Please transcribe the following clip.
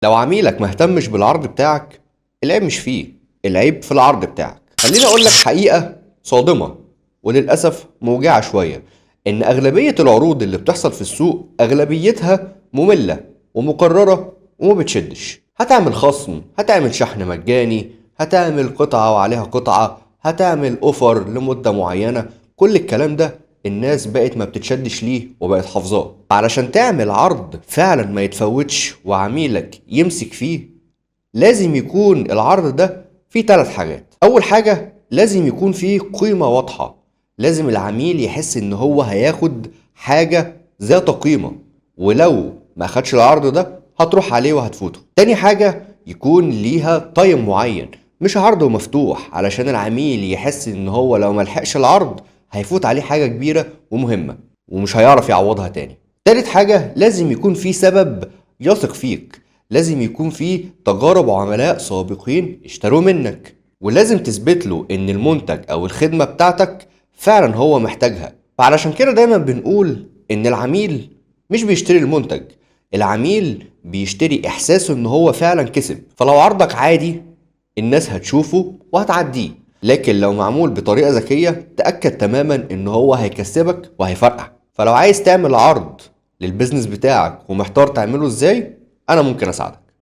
لو عميلك مهتمش بالعرض بتاعك، العيب مش فيه، العيب في العرض بتاعك. خليني اقول لك حقيقة صادمة وللأسف موجعة شوية، ان اغلبية العروض اللي بتحصل في السوق اغلبيتها مملة ومكررة وما بتشدش. هتعمل خصم، هتعمل شحن مجاني، هتعمل قطعة وعليها قطعة، هتعمل اوفر لمدة معينة. كل الكلام ده الناس بقت ما بتتشدش ليه وبقت حافظاه. علشان تعمل عرض فعلا ما يتفوتش وعميلك يمسك فيه، لازم يكون العرض ده فيه 3 حاجات. اول حاجة لازم يكون فيه قيمة واضحة، لازم العميل يحس ان هو هياخد حاجة ذات قيمة، ولو ما خدش العرض ده هتروح عليه وهتفوته. تاني حاجة يكون ليها تايم معين، مش عرض مفتوح، علشان العميل يحس ان هو لو ملحقش العرض هيفوت عليه حاجة كبيرة ومهمة ومش هيعرف يعوضها تاني. تالت حاجة لازم يكون في سبب يثق فيك، لازم يكون في تجارب عملاء سابقين اشتروا منك، ولازم تثبت له ان المنتج او الخدمة بتاعتك فعلا هو محتاجها. فعلشان كده دايما بنقول ان العميل مش بيشتري المنتج، العميل بيشتري احساسه ان هو فعلا كسب. فلو عرضك عادي الناس هتشوفه وهتعديه، لكن لو معمول بطريقة ذكية تأكد تماما ان هو هيكسبك وهيفرقع. فلو عايز تعمل عرض للبيزنس بتاعك ومحتار تعمله ازاي، انا ممكن اساعدك.